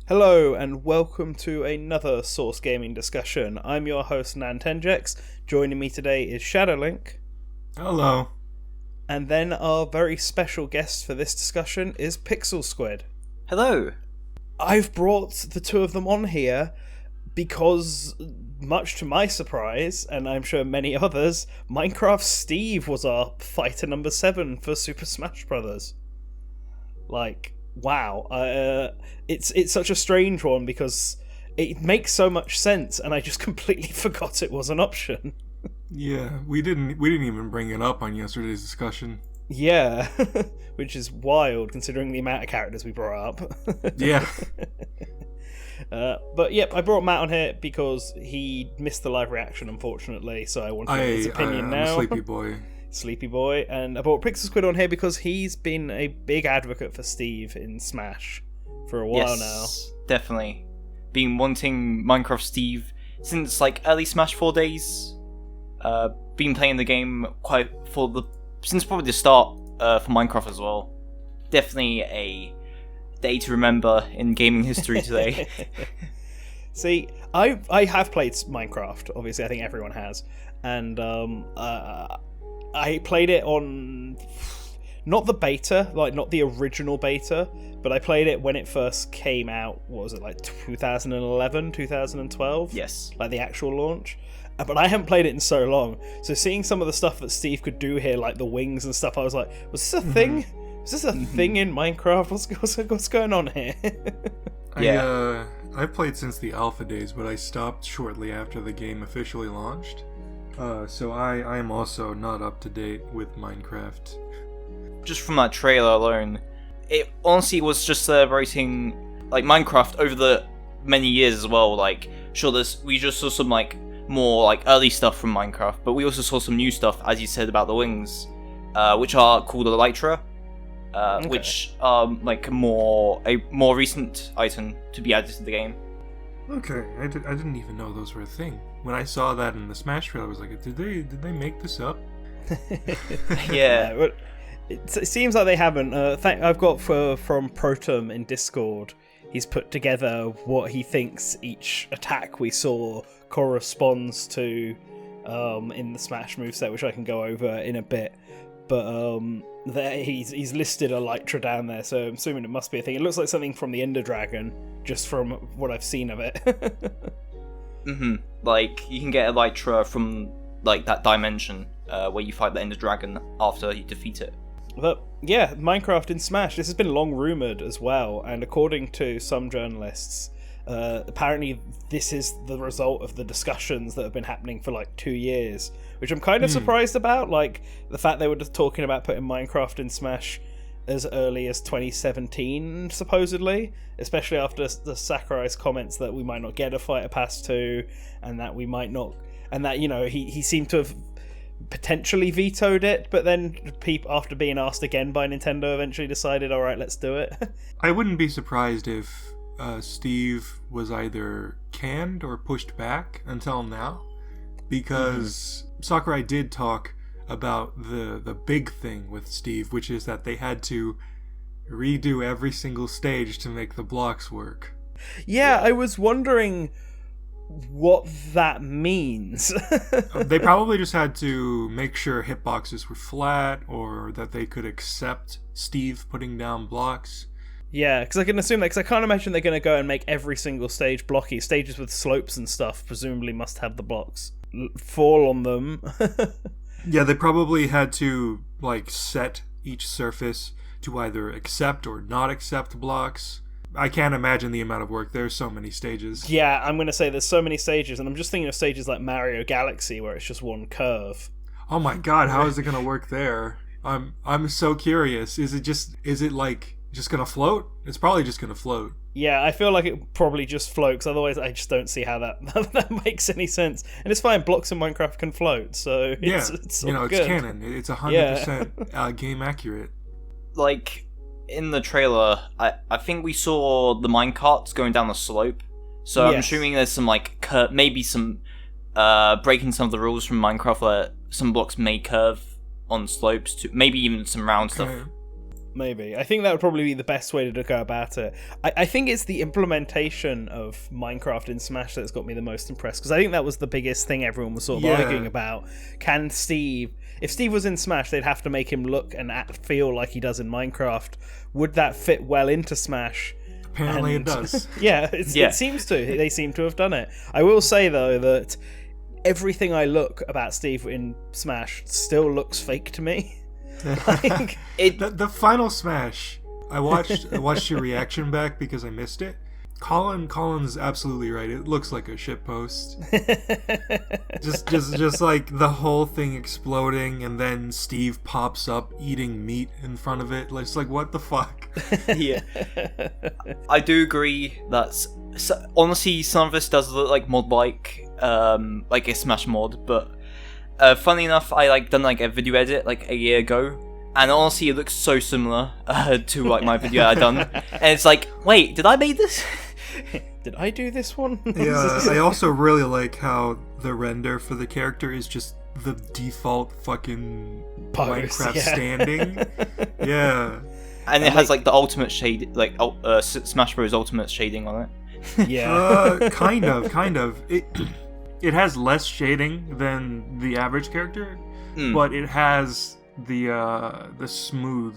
Hello and welcome to another Source Gaming discussion. I'm your host Nantenjex. Joining me today is Shadowlink. Hello. And then our very special guest for this discussion is PixelSquid. Hello. I've brought the two of them on here because, much to my surprise, and I'm sure many others, Minecraft Steve was our fighter number 7 for Super Smash Bros. Wow, it's such a strange one because it makes so much sense, and I just completely forgot it was an option. Yeah, we didn't even bring it up on yesterday's discussion. Yeah, which is wild considering the amount of characters we brought up. Yeah. But yep, I brought Matt on here because he missed the live reaction, unfortunately. So I wanted his opinion now. I'm a sleepy boy. Sleepy boy, and I brought PixelSquid on here because he's been a big advocate for Steve in Smash for a while now. Definitely. Been wanting Minecraft Steve since early Smash 4 days. Been playing the game since probably the start for Minecraft as well. Definitely a day to remember in gaming history today. See, I have played Minecraft. Obviously, I think everyone has, and I played it on not the beta, not the original beta, but I played it when it first came out. What was it, 2011, 2012? Yes. The actual launch. But I haven't played it in so long, so seeing some of the stuff that Steve could do here, like the wings and stuff, I was like, was this a thing? Is this a thing in Minecraft? What's going on here? Yeah. I've played since the alpha days, but I stopped shortly after the game officially launched. So I am also not up to date with Minecraft. Just from that trailer alone, it honestly was just celebrating Minecraft over the many years as well. We just saw some more early stuff from Minecraft, but we also saw some new stuff, as you said, about the wings, which are called Elytra, which are a more recent item to be added to the game. Okay, I didn't even know those were a thing. When I saw that in the Smash trailer, I was like, did they make this up? Yeah. It seems like they haven't. I've got from Protum in Discord. He's put together what he thinks each attack we saw corresponds to in the Smash moveset, which I can go over in a bit. But he's listed Elytra down there, so I'm assuming it must be a thing. It looks like something from the Ender Dragon, just from what I've seen of it. You can get Elytra from that dimension where you fight the Ender Dragon after you defeat it. But yeah, Minecraft in Smash. This has been long rumored as well, and according to some journalists, apparently this is the result of the discussions that have been happening for 2 years, which I'm kind of surprised about. The fact they were just talking about putting Minecraft in Smash as early as 2017, supposedly, especially after the Sakurai's comments that we might not get a Fighter Pass 2, and that we might not, and that he seemed to have potentially vetoed it, but then after being asked again by Nintendo, eventually decided, all right, let's do it. I wouldn't be surprised if Steve was either canned or pushed back until now, because Sakurai did talk about the big thing with Steve, which is that they had to redo every single stage to make the blocks work. Yeah, I was wondering what that means. They probably just had to make sure hitboxes were flat, or that they could accept Steve putting down blocks. Yeah, because I can assume that, because I can't imagine they're going to go and make every single stage blocky. Stages with slopes and stuff presumably must have the blocks fall on them. Yeah, they probably had to set each surface to either accept or not accept blocks. I can't imagine the amount of work. There's so many stages. Yeah, I'm going to say there's so many stages, and I'm just thinking of stages like Mario Galaxy where it's just one curve. Oh my god, how is it going to work there? I'm so curious. Is it just going to float? It's probably just going to float. Yeah, I feel like it probably just floats. Otherwise, I just don't see how that makes any sense. And it's fine. Blocks in Minecraft can float, so it's it's good. canon. It's 100% game accurate. In the trailer, I think we saw the minecarts going down the slope. So I'm assuming there's some maybe some breaking some of the rules from Minecraft where some blocks may curve on slopes to maybe even some round stuff. Maybe. I think that would probably be the best way to go about it. I think it's the implementation of Minecraft in Smash that's got me the most impressed, because I think that was the biggest thing everyone was sort of arguing about. Can Steve... If Steve was in Smash, they'd have to make him look and feel like he does in Minecraft. Would that fit well into Smash? Apparently it does. It seems to. They seem to have done it. I will say, though, that everything I look about Steve in Smash still looks fake to me. Like, the final Smash, I watched your reaction back because I missed it. Colin's absolutely right. It looks like a shitpost. just like the whole thing exploding, and then Steve pops up eating meat in front of it. It's like, what the fuck? Yeah, I do agree that honestly some of this does look like like a Smash mod, but funny enough, I done a video edit a year ago, and honestly it looks so similar to my video I done, and it's like, wait, did I make this? Did I do this one? Yeah, I also really like how the render for the character is just the default fucking Minecraft standing. Yeah. And it has the ultimate shade, Smash Bros. Ultimate shading on it. Yeah. Kind of. It has less shading than the average character, but it has the smooth,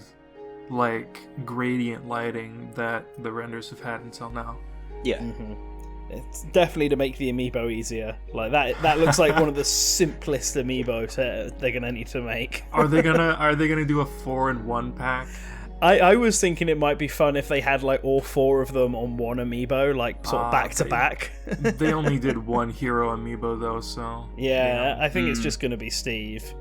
gradient lighting that the renders have had until now. Yeah. Mm-hmm. It's definitely to make the amiibo easier. That looks like one of the simplest amiibo they're gonna need to make. Are they gonna do a 4-in-1 pack? I was thinking it might be fun if they had all 4 of them on one amiibo, sort of back to back. They only did one hero amiibo though, so yeah. I think it's just gonna be Steve.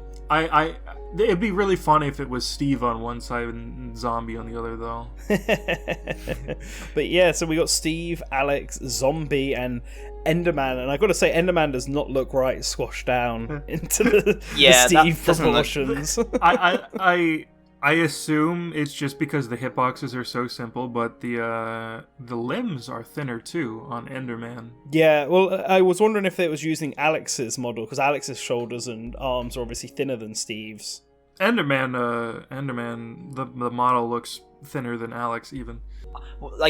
It'd be really funny if it was Steve on one side and Zombie on the other, though. But yeah, so we got Steve, Alex, Zombie, and Enderman, and I gotta say, Enderman does not look right squashed down into the Steve proportions. I assume it's just because the hitboxes are so simple, but the limbs are thinner too on Enderman. Yeah, well, I was wondering if it was using Alex's model, because Alex's shoulders and arms are obviously thinner than Steve's. Enderman, the model looks thinner than Alex even.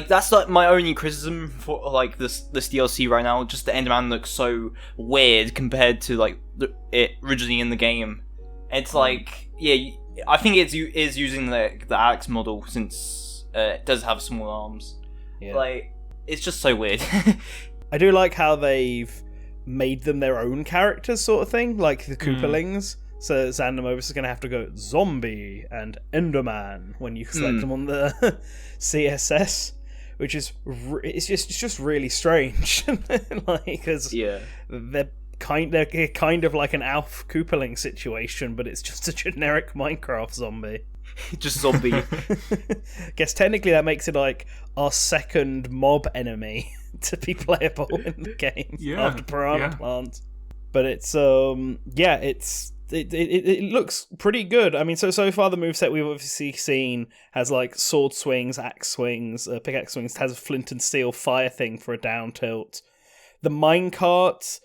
That's my only criticism for this DLC right now. Just the Enderman looks so weird compared to it originally in the game. It's I think it is using the Alex model, since it does have small arms. Yeah. It's just so weird. I do like how they've made them their own characters, sort of thing, like the Koopalings. So Zandamovis is going to have to go Zombie and Enderman when you select them on the CSS, which is it's just really strange, because they're kind of like an Alf Koopaling situation, but it's just a generic Minecraft zombie. Just zombie. Guess technically that makes it our second mob enemy to be playable in the game after Piranha Plant. But it's it looks pretty good. I mean, so far the moveset we've obviously seen has sword swings, axe swings, pickaxe swings, has a flint and steel fire thing for a down tilt. The minecart,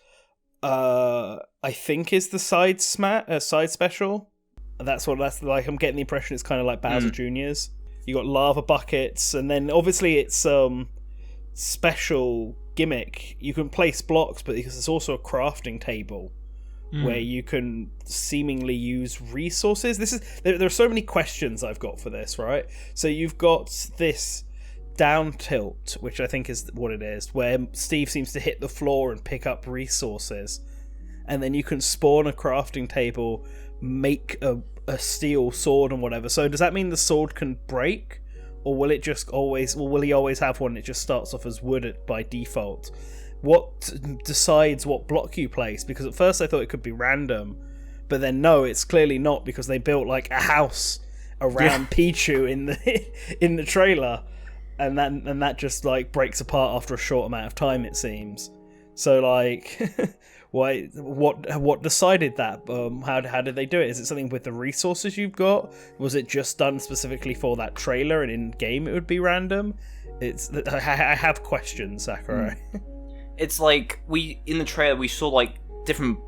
I think is the side special. That's I'm getting the impression it's kind of like Bowser Jr.'s. You got lava buckets, and then obviously it's special gimmick. You can place blocks, but because it's also a crafting table where you can seemingly use resources. There are so many questions I've got for this, right? So you've got this down tilt, which I think is what it is, where Steve seems to hit the floor and pick up resources, and then you can spawn a crafting table, make a steel sword and whatever. So does that mean the sword can break, or will he always have one that just starts off as wood by default? What decides what block you place? Because at first I thought it could be random, but then no, it's clearly not, because they built a house around Pichu in the trailer, and that just breaks apart after a short amount of time, it seems. So why? What decided that? How did they do it? Is it something with the resources you've got? Was it just done specifically for that trailer, and in game it would be random? I have questions, Sakurai. It's in the trailer we saw different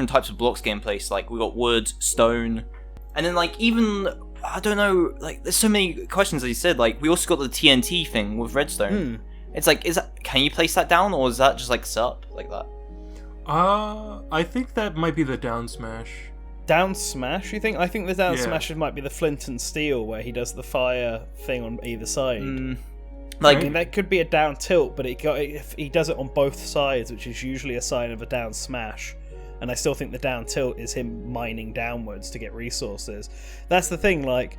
types of blocks getting placed. We got wood, stone, and then even I don't know. Like, there's so many questions, as you said. Like, we also got the TNT thing with Redstone. It's like, can you place that down, or is that just like set up like that? I think that might be the down smash. Down smash, you think? I think the down smash might be the flint and steel, where he does the fire thing on either side. Like, I mean, that could be a down tilt, but if he does it on both sides, which is usually a sign of a down smash. And I still think the down tilt is him mining downwards to get resources. That's the thing, like,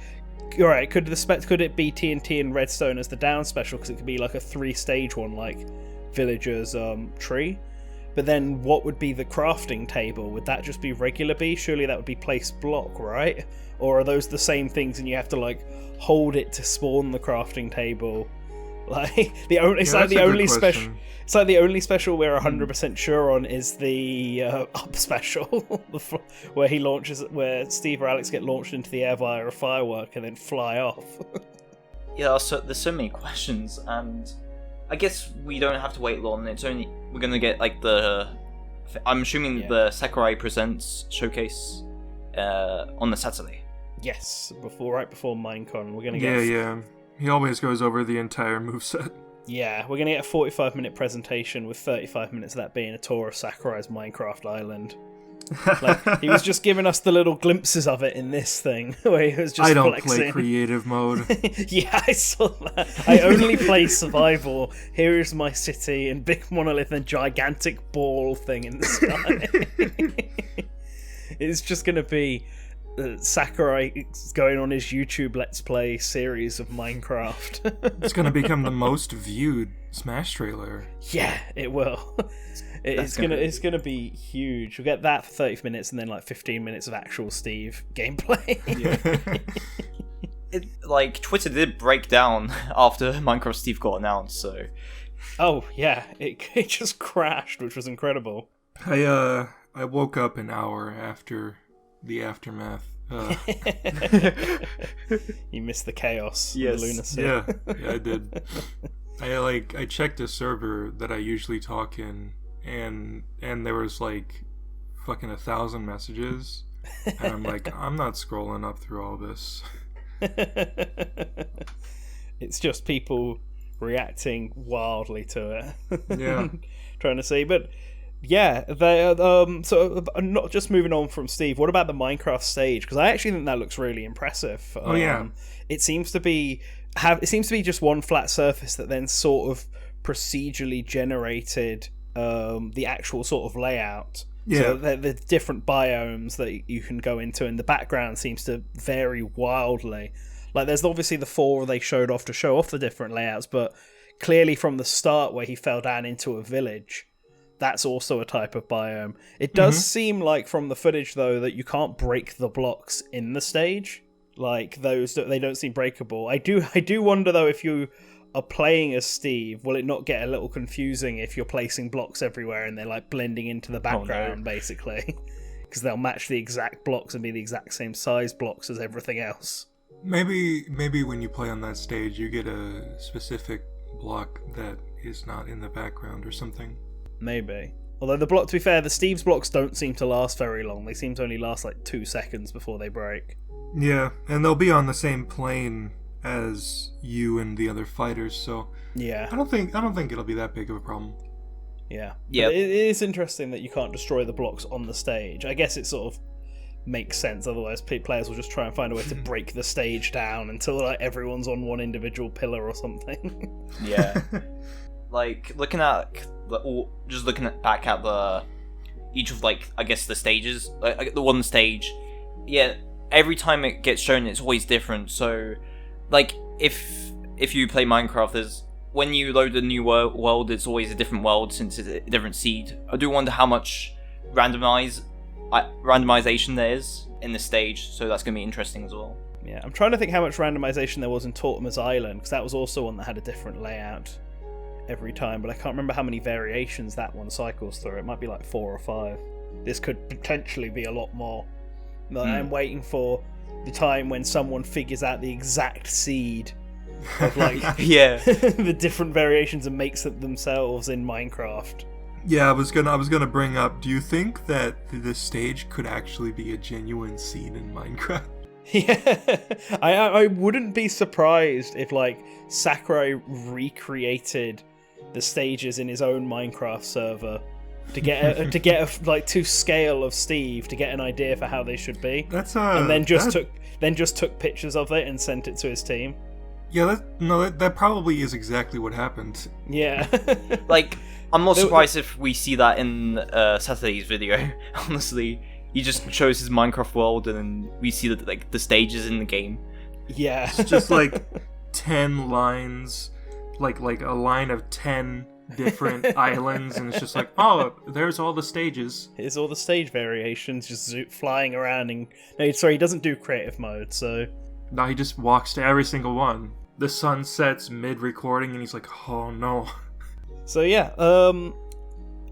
alright, could it be TNT and Redstone as the down special, because it could be like a 3-stage one, like Villager's tree? But then what would be the crafting table? Would that just be regular B? Surely that would be place block, right? Or are those the same things and you have to, like, hold it to spawn the crafting table? Like, it's like the only special we're 100% sure on is the up special, where Steve or Alex get launched into the air via a firework and then fly off. Yeah, so there's so many questions, and I guess we don't have to wait long. We're gonna get like I'm assuming the Sakurai Presents showcase on the Saturday. Yes, right before Minecon, we're gonna get. Yeah. He always goes over the entire moveset. Yeah, we're going to get a 45-minute presentation with 35 minutes of that being a tour of Sakurai's Minecraft Island. Like, he was just giving us the little glimpses of it in this thing, where he was just I don't flexing. play creative mode. Yeah, I saw that. I only play survival. Here is my city, and big monolith and gigantic ball thing in the sky. It's just going to be Sakurai going on his YouTube Let's Play series of Minecraft. It's going to become the most viewed Smash trailer. Yeah, it will. It's gonna be huge. We'll get that for 30 minutes and then like 15 minutes of actual Steve gameplay. Like, Twitter did break down after Minecraft Steve got announced, so... Oh, yeah, it just crashed, which was incredible. I woke up an hour after the aftermath. You missed the chaos, yes. the lunacy. Yeah, I did. I checked a server that I usually talk in, and there was like fucking 1,000 messages, and I'm like, I'm not scrolling up through all this. It's just people reacting wildly to it. Yeah. Trying to see, but yeah, they so not just moving on from Steve. What about the Minecraft stage? Because I actually think that looks really impressive. Oh yeah, it seems to be just one flat surface that then sort of procedurally generated the actual sort of layout. Yeah. So the different biomes that you can go into, and the background seems to vary wildly. Like, there's obviously the 4 they showed off to show off the different layouts, but clearly from the start where he fell down into a village, that's also a type of biome. It does seem like from the footage, though, that you can't break the blocks in the stage. Like, they don't seem breakable. I do wonder, though, if you are playing as Steve, will it not get a little confusing if you're placing blocks everywhere and they're like blending into the background, basically? Because they'll match the exact blocks and be the exact same size blocks as everything else. Maybe when you play on that stage, you get a specific block that is not in the background or something. Maybe. Although to be fair, the Steve's blocks don't seem to last very long. They seem to only last like 2 seconds before they break. Yeah, and they'll be on the same plane as you and the other fighters, so yeah, I don't think it'll be that big of a problem. Yeah. It is interesting that you can't destroy the blocks on the stage. I guess it sort of makes sense, otherwise players will just try and find a way to break the stage down until like everyone's on one individual pillar or something. Yeah. Like, looking back at each of, like, I guess the stages, like the one stage, yeah, every time it gets shown, it's always different. So, like, if you play Minecraft, when you load a new world, it's always a different world since it's a different seed. I do wonder how much randomization there is in the stage, so that's going to be interesting as well. Yeah, I'm trying to think how much randomization there was in Tortimer's Island, because that was also one that had a different layout every time, but I can't remember how many variations that one cycles through. It might be like 4 or 5. This could potentially be a lot more. I'm waiting for the time when someone figures out the exact seed of like the different variations and makes it themselves in Minecraft. Yeah, I was gonna bring up, do you think that this stage could actually be a genuine seed in Minecraft? Yeah, I wouldn't be surprised if like Sakurai recreated the stages in his own Minecraft server to get like to scale of Steve to get an idea for how they should be. And then just took pictures of it and sent it to his team. Yeah, that probably is exactly what happened. Yeah. Like, I'm not surprised if we see that in Saturday's video. Honestly, he just shows his Minecraft world, and then we see the stages in the game. Yeah. It's just like 10 lines, like a line of 10 different islands, and it's just like, oh, there's all the stages. Here's all the stage variations, just flying around. No, sorry, he doesn't do creative mode, so. No, he just walks to every single one. The sun sets mid-recording, and he's like, oh no. So yeah,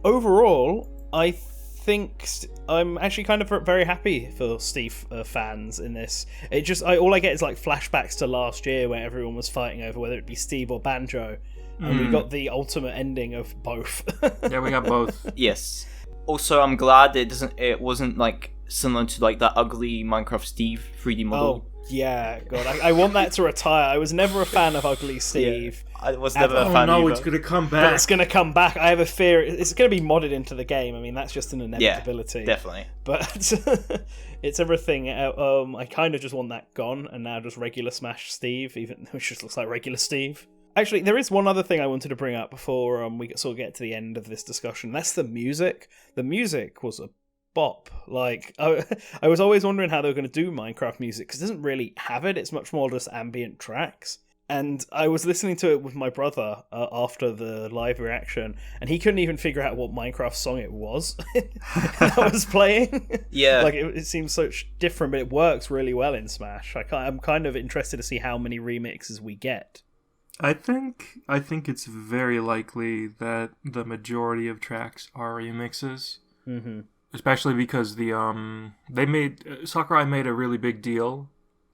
overall, I think I'm actually kind of very happy for Steve fans in this. It just all I get is like flashbacks to last year where everyone was fighting over whether it be Steve or Banjo, and we got the ultimate ending of both. Yeah, we got both. Yes. Also, I'm glad it wasn't like similar to like that ugly Minecraft Steve 3D model. Oh yeah, God, I want that to retire. I was never a fan of ugly Steve. Yeah, I was never a fan no, either. it's gonna come But back. it's going to come back. I have a fear it's going to be modded into the game. I mean, that's just an inevitability. Yeah, definitely. But it's everything. I kind of just want that gone, and now just regular Smash Steve, even though it just looks like regular Steve. Actually, there is one other thing I wanted to bring up before we sort of get to the end of this discussion. That's the music. The music was a bop. Like, I was always wondering how they were going to do Minecraft music, because it doesn't really have it. It's much more just ambient tracks. And I was listening to it with my brother after the live reaction, and he couldn't even figure out what Minecraft song it was that was playing. Yeah. Like, it seems so different, but it works really well in Smash. I'm kind of interested to see how many remixes we get. I think it's very likely that the majority of tracks are remixes. Mm-hmm. Especially because Sakurai made a really big deal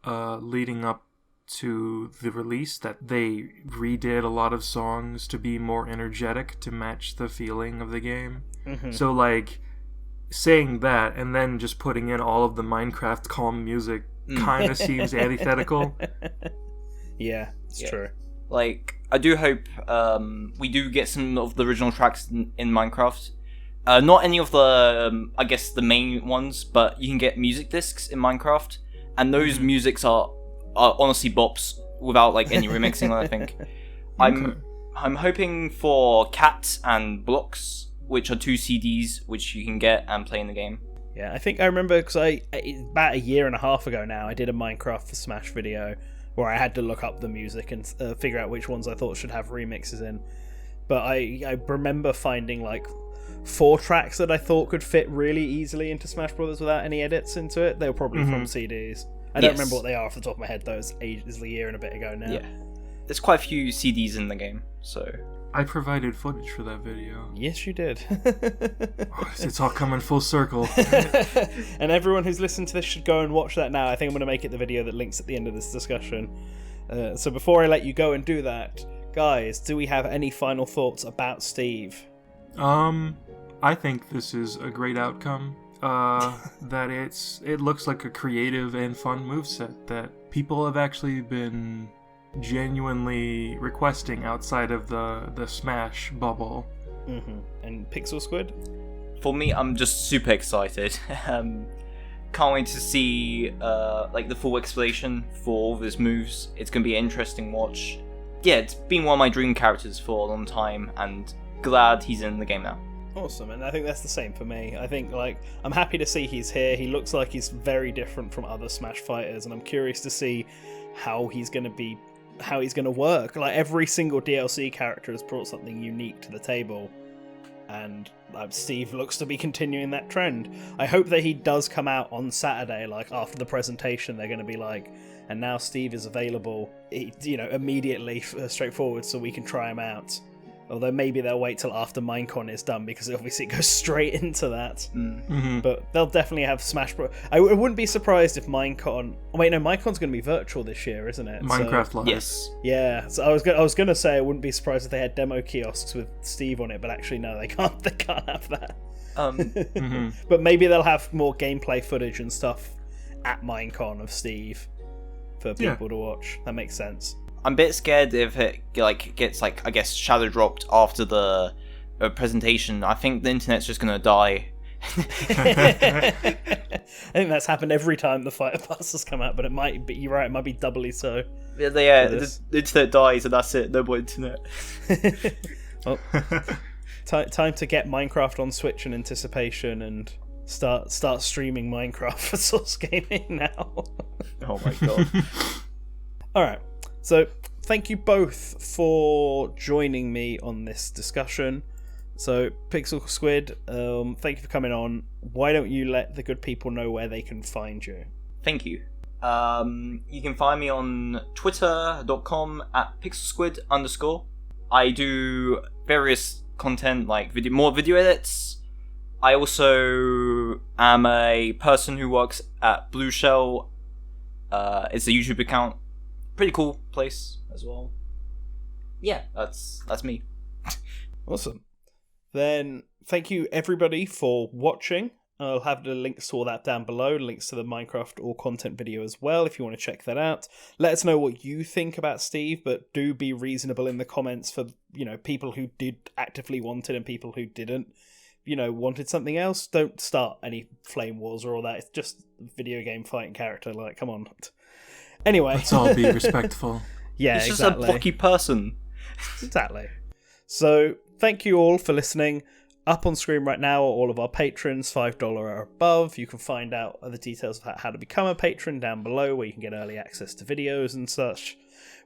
leading up to the release that they redid a lot of songs to be more energetic to match the feeling of the game. Mm-hmm. So like saying that and then just putting in all of the Minecraft calm music kind of seems antithetical. Yeah, it's true. Like, I do hope we do get some of the original tracks in Minecraft. Not any of the, I guess, the main ones, but you can get music discs in Minecraft, and those musics are honestly bops without like any remixing. I think. I'm hoping for Cat and Blocks, which are 2 CDs which you can get and play in the game. Yeah, I think I remember because about a year and a half ago now, I did a Minecraft for Smash video where I had to look up the music and figure out which ones I thought should have remixes in. But I remember finding like 4 tracks that I thought could fit really easily into Smash Brothers without any edits into it. They were probably from CDs. I don't remember what they are off the top of my head, though. It's a year and a bit ago now. Yeah. There's quite a few CDs in the game, so... I provided footage for that video. Yes, you did. It's all coming full circle. And everyone who's listened to this should go and watch that now. I think I'm going to make it the video that links at the end of this discussion. So before I let you go and do that, guys, do we have any final thoughts about Steve? I think this is a great outcome. That it looks like a creative and fun moveset that people have actually been genuinely requesting outside of the Smash bubble. Mm-hmm. And PixelSquid? For me, I'm just super excited. Can't wait to see like the full explanation for all of his moves. It's gonna be an interesting watch. Yeah, it's been one of my dream characters for a long time, and glad he's in the game now. Awesome, and I think that's the same for me. I think, like, I'm happy to see he's here. He looks like he's very different from other Smash fighters, and I'm curious to see how he's going to work. Like, every single DLC character has brought something unique to the table, and Steve looks to be continuing that trend. I hope that he does come out on Saturday, like, after the presentation, they're going to be like, and now Steve is available, immediately, straightforward, so we can try him out. Although maybe they'll wait till after Minecon is done, because obviously it goes straight into that. Mm-hmm. But they'll definitely have Smash Bros. I wouldn't be surprised if Minecon... Oh, wait, no, Minecon's going to be virtual this year, isn't it? Minecraft Live. Yes. Yeah, so I was going to say I wouldn't be surprised if they had demo kiosks with Steve on it, but actually no, they can't. They can't have that. Mm-hmm. But maybe they'll have more gameplay footage and stuff at Minecon of Steve for people to watch. That makes sense. I'm a bit scared if it gets I guess shadow dropped after the presentation. I think the internet's just gonna die. I think that's happened every time the Fighter Pass has come out, but you're right, it might be doubly so. Yeah, the internet dies and that's it. No more internet. Well, time to get Minecraft on Switch in anticipation and start streaming Minecraft for Source Gaming now. Oh my god. Alright, so thank you both for joining me on this discussion. So, PixelSquid, thank you for coming on. Why don't you let the good people know where they can find you? Thank you. You can find me on twitter.com at pixelsquid_. I do various content like more video edits. I also am a person who works at Blue Shell. It's a YouTube account. Pretty cool place as well. Yeah, that's me. Awesome. Then thank you everybody for watching. I'll have the links to all that down below, links to the Minecraft All Content video as well if you want to check that out. Let us know what you think about Steve, but do be reasonable in the comments for, people who did actively want it and people who didn't, wanted something else. Don't start any flame wars or all that. It's just a video game fighting character, come on. Anyway. Let's all be respectful. Yeah, it's exactly. just a blocky person. Exactly. So, thank you all for listening. Up on screen right now are all of our patrons, $5 or above. You can find out other details about how to become a patron down below, where you can get early access to videos and such.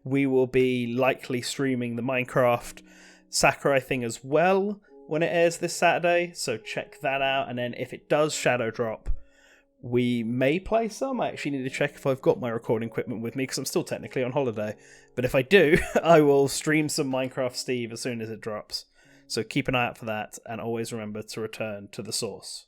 We will be likely streaming the Minecraft Sakurai thing as well when it airs this Saturday, so check that out. And then if it does shadow drop, we may play some. I actually need to check if I've got my recording equipment with me, because I'm still technically on holiday. But if I do, I will stream some Minecraft Steve as soon as it drops. So keep an eye out for that, and always remember to return to the source.